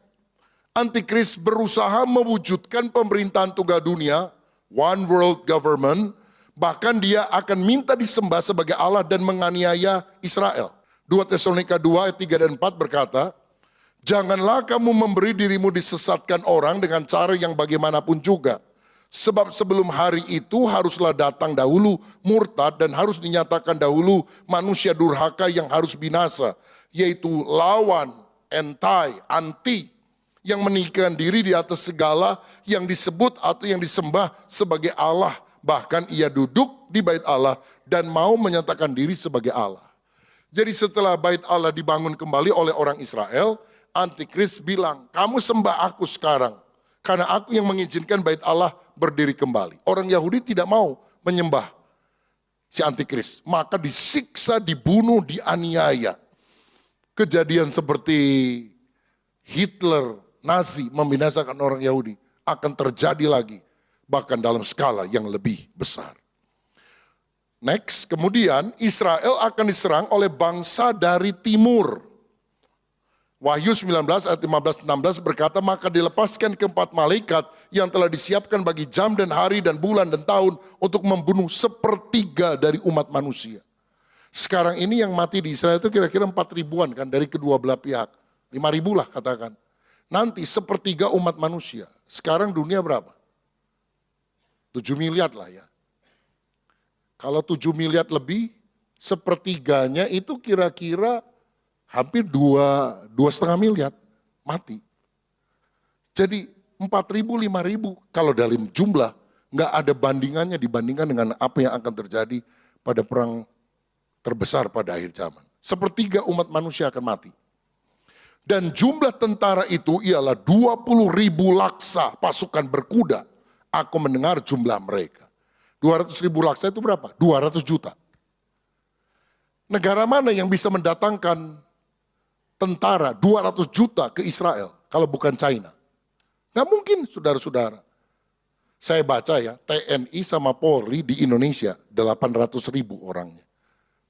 Antikris berusaha mewujudkan pemerintahan tunggal dunia, one world government, bahkan dia akan minta disembah sebagai Allah dan menganiaya Israel. 2 Tesalonika 2 ayat 3 dan 4 berkata, janganlah kamu memberi dirimu disesatkan orang dengan cara yang bagaimanapun juga. Sebab sebelum hari itu haruslah datang dahulu murtad dan harus dinyatakan dahulu manusia durhaka yang harus binasa. Yaitu lawan, anti, yang meninggikan diri di atas segala yang disebut atau yang disembah sebagai Allah. Bahkan ia duduk di bait Allah dan mau menyatakan diri sebagai Allah. Jadi setelah bait Allah dibangun kembali oleh orang Israel, antikris bilang, kamu sembah aku sekarang. Karena aku yang mengizinkan bait Allah berdiri kembali. Orang Yahudi tidak mau menyembah si antikris. Maka disiksa, dibunuh, dianiaya. Kejadian seperti Hitler, Nazi membinasakan orang Yahudi akan terjadi lagi. Bahkan dalam skala yang lebih besar. Next, kemudian Israel akan diserang oleh bangsa dari timur. Wahyu 19 ayat 15-16 berkata, maka dilepaskan keempat malaikat yang telah disiapkan bagi jam dan hari dan bulan dan tahun untuk membunuh 1/3 dari umat manusia. Sekarang ini yang mati di Israel itu kira-kira 4 ribuan kan dari kedua belah pihak. 5 ribu lah katakan. Nanti sepertiga umat manusia. Sekarang dunia berapa? 7 miliar lah ya. Kalau 7 miliar lebih, sepertiganya itu kira-kira hampir 2,5 miliar mati. Jadi 4.000, 5.000 kalau dalam jumlah nggak ada bandingannya dibandingkan dengan apa yang akan terjadi pada perang terbesar pada akhir zaman. Sepertiga umat manusia akan mati. Dan jumlah tentara itu ialah 20.000 laksa pasukan berkuda. Aku mendengar jumlah mereka. 200.000 laksa itu berapa? 200 juta. Negara mana yang bisa mendatangkan tentara 200 juta ke Israel kalau bukan China? Nggak mungkin, saudara-saudara. Saya baca ya, TNI sama Polri di Indonesia 800.000 orangnya.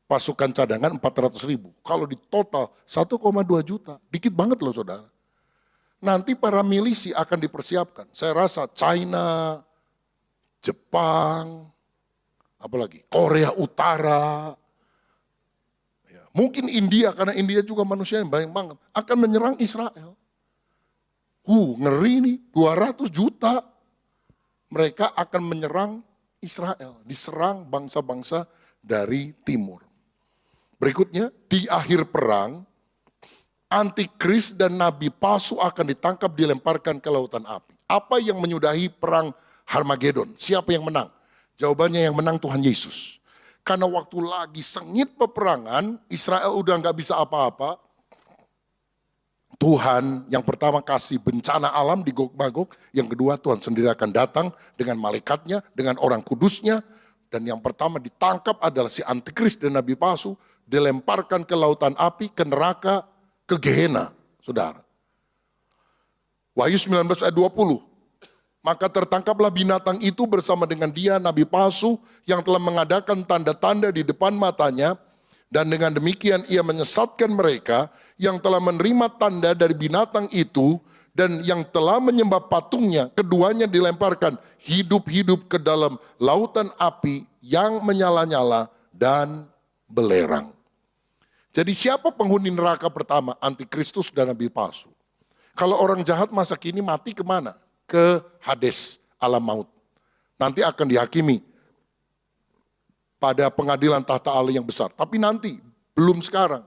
Pasukan cadangan 400.000. Kalau di total 1,2 juta, dikit banget loh saudara. Nanti para milisi akan dipersiapkan. Saya rasa China, Jepang, apalagi Korea Utara, ya, mungkin India, karena India juga manusia yang banyak banget, akan menyerang Israel. Ngeri nih, 200 juta. Mereka akan menyerang Israel, diserang bangsa-bangsa dari timur. Berikutnya, di akhir perang, antikris dan nabi palsu akan ditangkap, dilemparkan ke lautan api. Apa yang menyudahi perang Harmagedon? Siapa yang menang? Jawabannya yang menang Tuhan Yesus. Karena waktu lagi sengit peperangan, Israel udah nggak bisa apa-apa. Tuhan yang pertama kasih bencana alam di Gog Magog, yang kedua Tuhan sendiri akan datang dengan malaikatnya, dengan orang kudusnya, dan yang pertama ditangkap adalah si antikris dan nabi palsu, dilemparkan ke lautan api, ke neraka, ke Gehenna, saudara. Wahyu 19 ayat 20. Maka tertangkaplah binatang itu bersama dengan dia, nabi palsu, yang telah mengadakan tanda-tanda di depan matanya, dan dengan demikian ia menyesatkan mereka yang telah menerima tanda dari binatang itu dan yang telah menyembah patungnya. Keduanya dilemparkan hidup-hidup ke dalam lautan api yang menyala-nyala dan belerang. Jadi siapa penghuni neraka pertama? Antikristus dan nabi palsu. Kalau orang jahat masa kini mati kemana? Ke Hades, alam maut. Nanti akan dihakimi pada pengadilan tahta Allah yang besar. Tapi nanti, belum sekarang.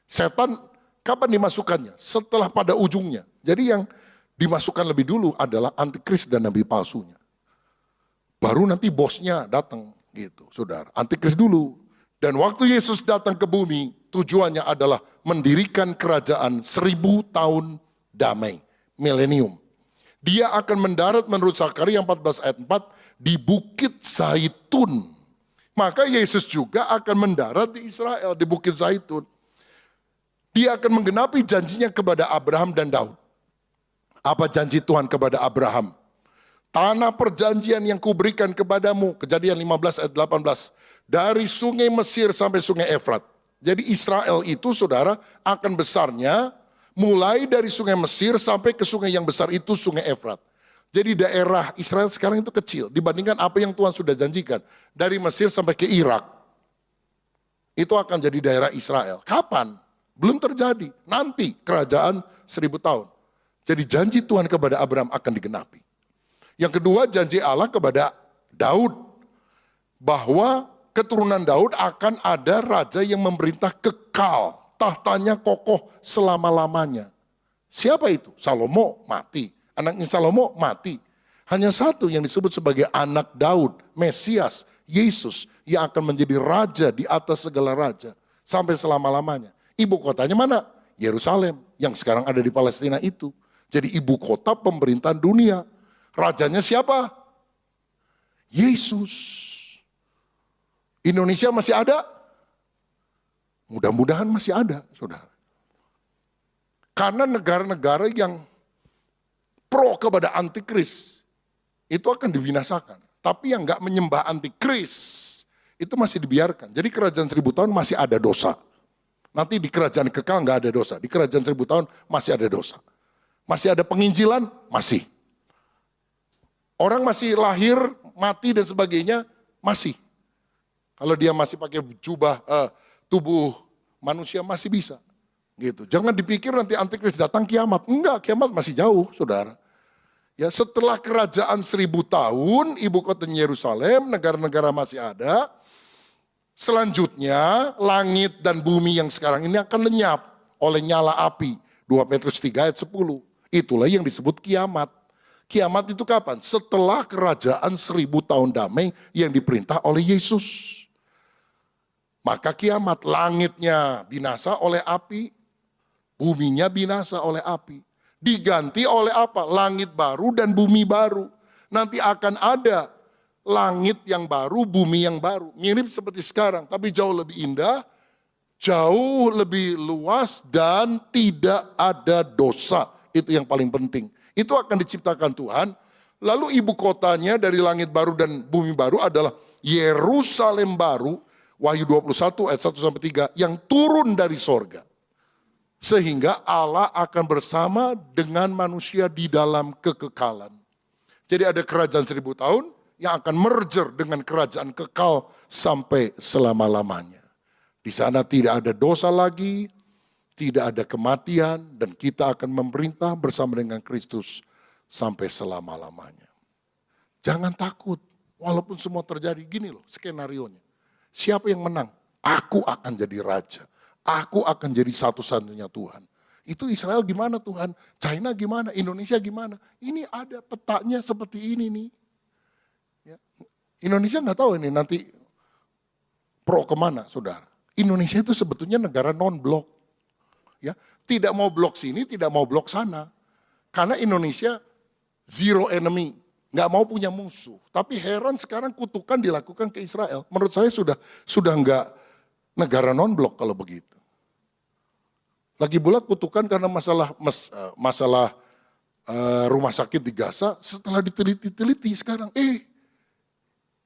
Setan kapan dimasukkannya? Setelah pada ujungnya. Jadi yang dimasukkan lebih dulu adalah antikris dan nabi palsunya. Baru nanti bosnya datang gitu, saudara. Antikris dulu. Dan waktu Yesus datang ke bumi, tujuannya adalah mendirikan kerajaan 1000 tahun damai, milenium. Dia akan mendarat menurut Zakaria 14 ayat 4 di Bukit Zaitun. Maka Yesus juga akan mendarat di Israel, di Bukit Zaitun. Dia akan menggenapi janjinya kepada Abraham dan Daud. Apa janji Tuhan kepada Abraham? Tanah perjanjian yang kuberikan kepadamu, Kejadian 15 ayat 18. Dari sungai Mesir sampai sungai Efrat. Jadi Israel itu saudara akan besarnya mulai dari sungai Mesir sampai ke sungai yang besar itu sungai Efrat. Jadi daerah Israel sekarang itu kecil dibandingkan apa yang Tuhan sudah janjikan. Dari Mesir sampai ke Irak. Itu akan jadi daerah Israel. Kapan? Belum terjadi. Nanti kerajaan 1000 tahun. Jadi janji Tuhan kepada Abraham akan digenapi. Yang kedua janji Allah kepada Daud. Bahwa keturunan Daud akan ada raja yang memerintah kekal. Tahtanya kokoh selama-lamanya. Siapa itu? Salomo mati. Anaknya Salomo mati. Hanya satu yang disebut sebagai anak Daud, Mesias, Yesus, yang akan menjadi raja di atas segala raja. Sampai selama-lamanya. Ibu kotanya mana? Yerusalem, yang sekarang ada di Palestina itu. Jadi ibu kota pemerintahan dunia. Rajanya siapa? Yesus. Indonesia masih ada? Mudah-mudahan masih ada, saudara. Karena negara-negara yang pro kepada antikris, itu akan dibinasakan. Tapi yang nggak menyembah antikris, itu masih dibiarkan. Jadi kerajaan 1000 tahun masih ada dosa. Nanti di kerajaan kekal nggak ada dosa. Di kerajaan 1000 tahun masih ada dosa. Masih ada penginjilan? Masih. Orang masih lahir, mati dan sebagainya? Masih. Kalau dia masih pakai jubah tubuh manusia masih bisa. Gitu. Jangan dipikir nanti antikris datang kiamat. Enggak, kiamat masih jauh, saudara. Ya, setelah kerajaan 1000 tahun, ibu kota Yerusalem, negara-negara masih ada. Selanjutnya, langit dan bumi yang sekarang ini akan lenyap oleh nyala api. 2 Petrus 3 ayat 10. Itulah yang disebut kiamat. Kiamat itu kapan? Setelah kerajaan 1000 tahun damai yang diperintah oleh Yesus. Maka kiamat, langitnya binasa oleh api, buminya binasa oleh api. Diganti oleh apa? Langit baru dan bumi baru. Nanti akan ada langit yang baru, bumi yang baru. Mirip seperti sekarang, tapi jauh lebih indah, jauh lebih luas dan tidak ada dosa. Itu yang paling penting. Itu akan diciptakan Tuhan. Lalu ibu kotanya dari langit baru dan bumi baru adalah Yerusalem baru, Wahyu 21 ayat 1-3, yang turun dari sorga. Sehingga Allah akan bersama dengan manusia di dalam kekekalan. Jadi ada kerajaan 1000 tahun yang akan merger dengan kerajaan kekal sampai selama-lamanya. Di sana tidak ada dosa lagi, tidak ada kematian, dan kita akan memerintah bersama dengan Kristus sampai selama-lamanya. Jangan takut, walaupun semua terjadi. Gini loh skenarionya. Siapa yang menang? Aku akan jadi raja. Aku akan jadi satu-satunya Tuhan. Itu Israel gimana Tuhan? China gimana? Indonesia gimana? Ini ada petanya seperti ini nih. Ya. Indonesia nggak tahu ini nanti pro kemana, saudara. Indonesia itu sebetulnya negara non-blok. Ya, tidak mau blok sini, tidak mau blok sana. Karena Indonesia zero enemy, nggak mau punya musuh. Tapi heran sekarang kutukan dilakukan ke Israel. Menurut saya sudah nggak negara non-blok kalau begitu. Lagi pula kutukan karena masalah rumah sakit di Gaza, setelah diteliti sekarang,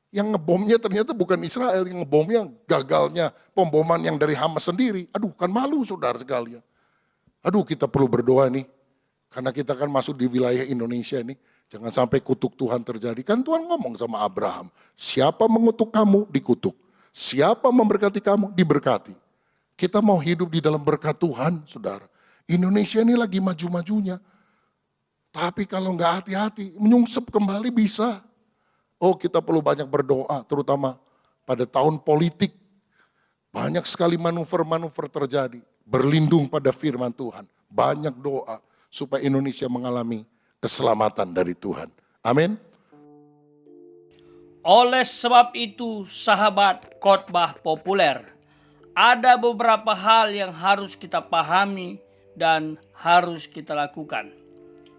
yang ngebomnya ternyata bukan Israel, yang ngebomnya gagalnya pemboman yang dari Hamas sendiri. Aduh, kan malu saudara sekalian. Aduh, kita perlu berdoa nih, karena kita kan masuk di wilayah Indonesia ini, jangan sampai kutuk Tuhan terjadi. Kan Tuhan ngomong sama Abraham, siapa mengutuk kamu dikutuk, siapa memberkati kamu diberkati. Kita mau hidup di dalam berkat Tuhan, saudara. Indonesia ini lagi maju-majunya. Tapi kalau nggak hati-hati, menyungsep kembali bisa. Oh, kita perlu banyak berdoa, terutama pada tahun politik. Banyak sekali manuver-manuver terjadi. Berlindung pada firman Tuhan. Banyak doa supaya Indonesia mengalami keselamatan dari Tuhan. Amin. Oleh sebab itu, sahabat khotbah populer, ada beberapa hal yang harus kita pahami dan harus kita lakukan.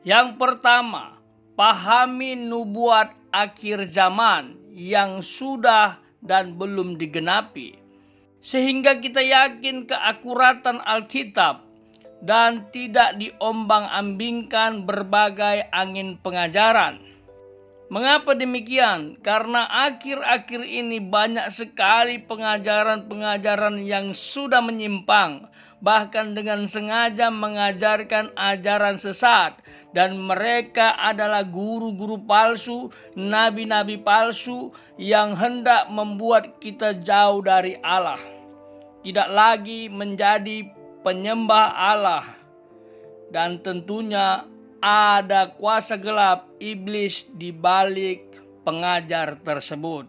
Yang pertama, pahami nubuat akhir zaman yang sudah dan belum digenapi. Sehingga kita yakin keakuratan Alkitab dan tidak diombang-ambingkan berbagai angin pengajaran. Mengapa demikian? Karena akhir-akhir ini banyak sekali pengajaran-pengajaran yang sudah menyimpang, bahkan dengan sengaja mengajarkan ajaran sesat, dan mereka adalah guru-guru palsu, nabi-nabi palsu yang hendak membuat kita jauh dari Allah, tidak lagi menjadi penyembah Allah, dan tentunya ada kuasa gelap iblis di balik pengajar tersebut.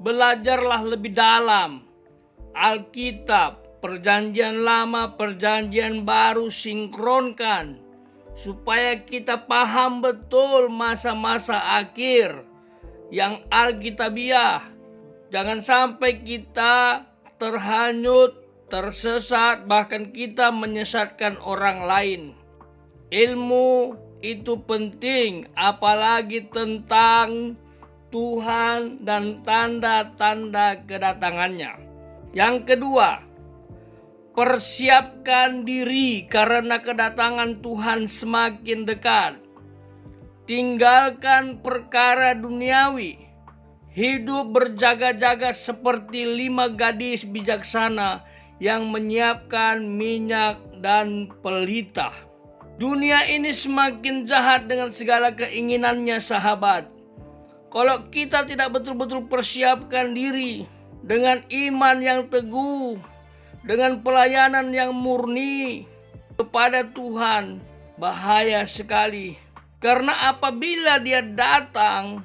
Belajarlah lebih dalam Alkitab, Perjanjian Lama, Perjanjian Baru, sinkronkan supaya kita paham betul masa-masa akhir yang alkitabiah. Jangan sampai kita terhanyut, tersesat, bahkan kita menyesatkan orang lain. Ilmu itu penting, apalagi tentang Tuhan dan tanda-tanda kedatangannya. Yang kedua, persiapkan diri karena kedatangan Tuhan semakin dekat. Tinggalkan perkara duniawi. Hidup berjaga-jaga seperti 5 gadis bijaksana yang menyiapkan minyak dan pelita. Dunia ini semakin jahat dengan segala keinginannya, sahabat. Kalau kita tidak betul-betul persiapkan diri dengan iman yang teguh, dengan pelayanan yang murni kepada Tuhan, bahaya sekali. Karena apabila dia datang,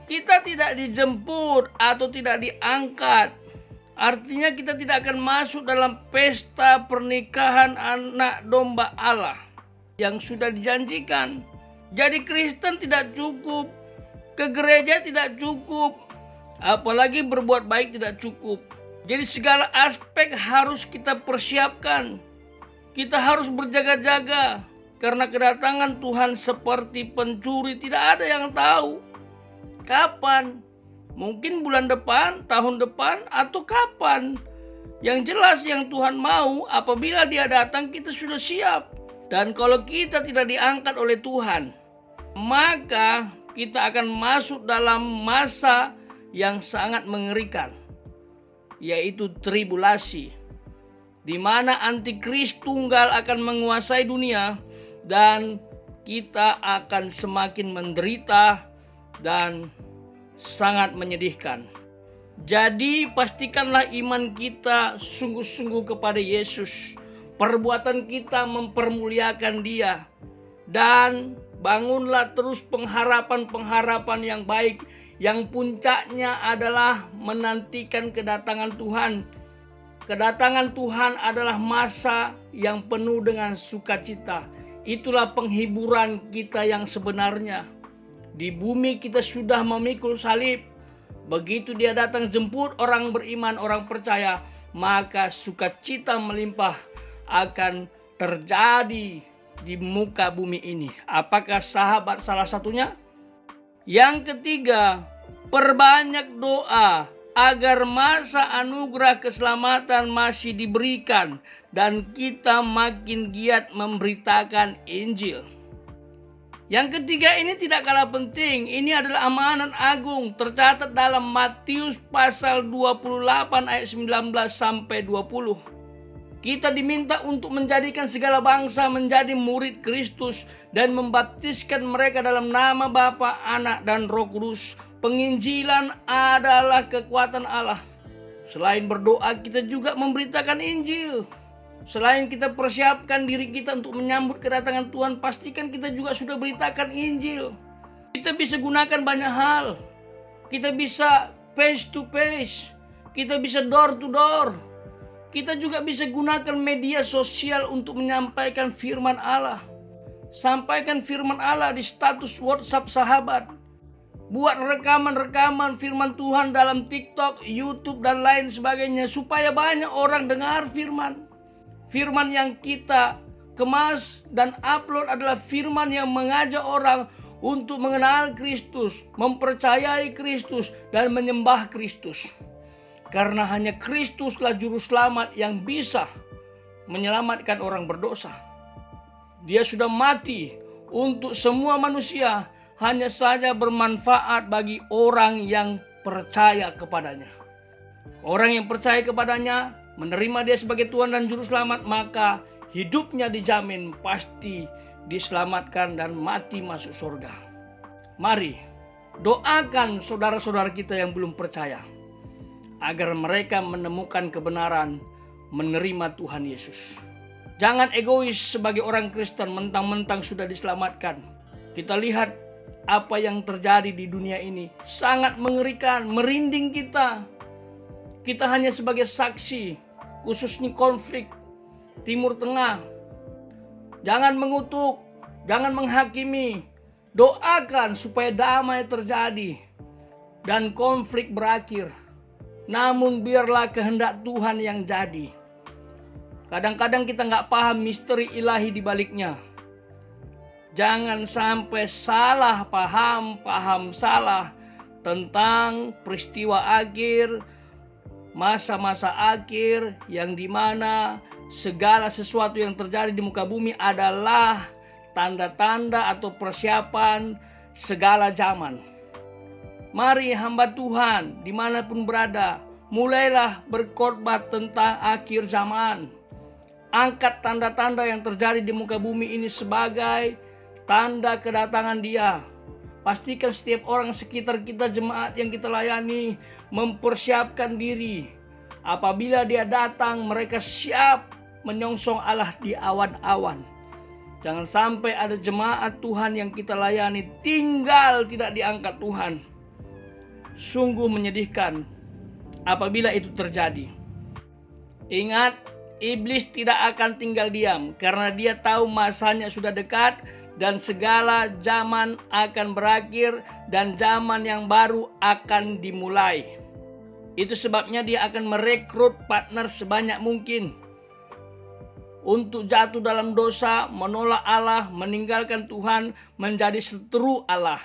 kita tidak dijemput atau tidak diangkat. Artinya kita tidak akan masuk dalam pesta pernikahan anak domba Allah yang sudah dijanjikan. Jadi Kristen tidak cukup, ke gereja tidak cukup, apalagi berbuat baik tidak cukup. Jadi segala aspek harus kita persiapkan. Kita harus berjaga-jaga karena kedatangan Tuhan seperti pencuri, tidak ada yang tahu kapan. Mungkin bulan depan, tahun depan, atau kapan. Yang jelas yang Tuhan mau, apabila dia datang kita sudah siap. Dan kalau kita tidak diangkat oleh Tuhan, maka kita akan masuk dalam masa yang sangat mengerikan, yaitu tribulasi, di mana antikris tunggal akan menguasai dunia dan kita akan semakin menderita dan sangat menyedihkan. Jadi pastikanlah iman kita sungguh-sungguh kepada Yesus. Perbuatan kita mempermuliakan Dia. Dan bangunlah terus pengharapan-pengharapan yang baik, yang puncaknya adalah menantikan kedatangan Tuhan. Kedatangan Tuhan adalah masa yang penuh dengan sukacita. Itulah penghiburan kita yang sebenarnya. Di bumi kita sudah memikul salib. Begitu dia datang jemput orang beriman, orang percaya, maka sukacita melimpah akan terjadi di muka bumi ini. Apakah sahabat salah satunya? Yang ketiga, perbanyak doa agar masa anugerah keselamatan masih diberikan dan kita makin giat memberitakan Injil. Yang ketiga ini tidak kalah penting. Ini adalah amanat agung tercatat dalam Matius pasal 28 ayat 19 sampai 20. Kita diminta untuk menjadikan segala bangsa menjadi murid Kristus dan membaptiskan mereka dalam nama Bapa, Anak, dan Roh Kudus. Penginjilan adalah kekuatan Allah. Selain berdoa, kita juga memberitakan Injil. Selain kita persiapkan diri kita untuk menyambut kedatangan Tuhan, pastikan kita juga sudah beritakan Injil. Kita bisa gunakan banyak hal. Kita bisa face to face. Kita bisa door to door. Kita juga bisa gunakan media sosial untuk menyampaikan firman Allah. Sampaikan firman Allah di status WhatsApp sahabat. Buat rekaman-rekaman firman Tuhan dalam TikTok, YouTube, dan lain sebagainya. Supaya banyak orang dengar firman. Firman yang kita kemas dan upload adalah firman yang mengajak orang untuk mengenal Kristus, mempercayai Kristus, dan menyembah Kristus. Karena hanya Kristuslah juru selamat yang bisa menyelamatkan orang berdosa. Dia sudah mati untuk semua manusia, hanya saja bermanfaat bagi orang yang percaya kepadanya. Orang yang percaya kepadanya, menerima dia sebagai Tuhan dan Juru Selamat, maka hidupnya dijamin pasti diselamatkan dan mati masuk surga. Mari doakan saudara-saudara kita yang belum percaya, agar mereka menemukan kebenaran, menerima Tuhan Yesus. Jangan egois sebagai orang Kristen mentang-mentang sudah diselamatkan. Kita lihat apa yang terjadi di dunia ini. Sangat mengerikan, merinding kita. Kita hanya sebagai saksi, khususnya konflik Timur Tengah. Jangan mengutuk, jangan menghakimi. Doakan supaya damai terjadi dan konflik berakhir. Namun biarlah kehendak Tuhan yang jadi. Kadang-kadang kita nggak paham misteri ilahi di baliknya. Jangan sampai salah paham salah tentang peristiwa akhir, masa-masa akhir yang dimana segala sesuatu yang terjadi di muka bumi adalah tanda-tanda atau persiapan segala zaman. Mari hamba Tuhan dimanapun berada, mulailah berkhotbah tentang akhir zaman. Angkat tanda-tanda yang terjadi di muka bumi ini sebagai tanda kedatangan Dia. Pastikan setiap orang sekitar kita, jemaat yang kita layani, mempersiapkan diri Apabila dia datang, mereka siap menyongsong Allah di awan-awan. Jangan sampai ada jemaat Tuhan yang kita layani tinggal tidak diangkat Tuhan. Sungguh menyedihkan apabila itu terjadi. Ingat, iblis tidak akan tinggal diam karena dia tahu masanya sudah dekat dan segala zaman akan berakhir dan zaman yang baru akan dimulai. Itu sebabnya dia akan merekrut partner sebanyak mungkin untuk jatuh dalam dosa, menolak Allah, meninggalkan Tuhan, menjadi seteru Allah.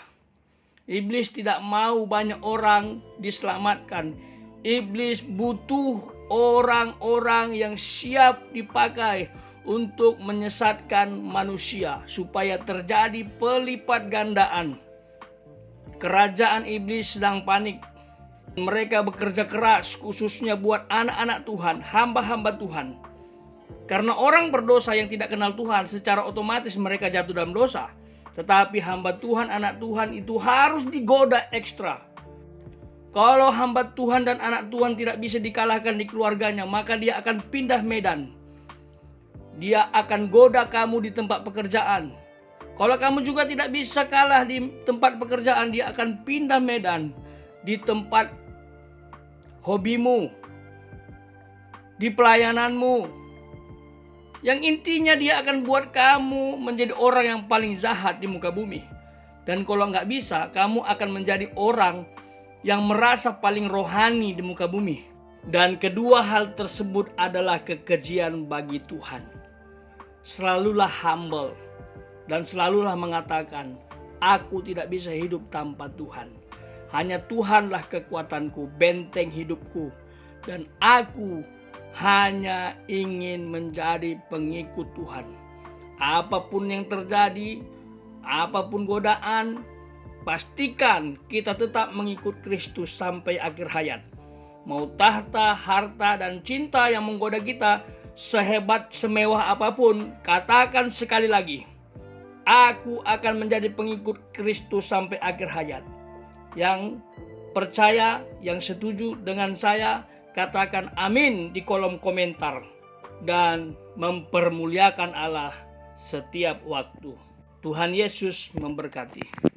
Iblis tidak mau banyak orang diselamatkan. Iblis butuh orang-orang yang siap dipakai untuk menyesatkan manusia supaya terjadi pelipat gandaan. Kerajaan iblis sedang panik. Mereka bekerja keras khususnya buat anak-anak Tuhan, hamba-hamba Tuhan. Karena orang berdosa yang tidak kenal Tuhan secara otomatis mereka jatuh dalam dosa. Tetapi hamba Tuhan, anak Tuhan itu harus digoda ekstra. Kalau hamba Tuhan dan anak Tuhan tidak bisa dikalahkan di keluarganya, maka dia akan pindah medan. Dia akan goda kamu di tempat pekerjaan. Kalau kamu juga tidak bisa kalah di tempat pekerjaan, dia akan pindah medan di tempat hobimu, di pelayananmu. Yang intinya dia akan buat kamu menjadi orang yang paling jahat di muka bumi. Dan kalau nggak bisa, kamu akan menjadi orang yang merasa paling rohani di muka bumi. Dan kedua hal tersebut adalah kekejian bagi Tuhan. Selalulah humble dan selalulah mengatakan, aku tidak bisa hidup tanpa Tuhan. Hanya Tuhanlah kekuatanku, benteng hidupku. Dan aku hanya ingin menjadi pengikut Tuhan. Apapun yang terjadi, apapun godaan, pastikan kita tetap mengikut Kristus sampai akhir hayat. Mau tahta, harta, dan cinta yang menggoda kita, sehebat, semewah apapun, katakan sekali lagi, aku akan menjadi pengikut Kristus sampai akhir hayat. Yang percaya, yang setuju dengan saya, katakan amin di kolom komentar dan mempermuliakan Allah setiap waktu. Tuhan Yesus memberkati.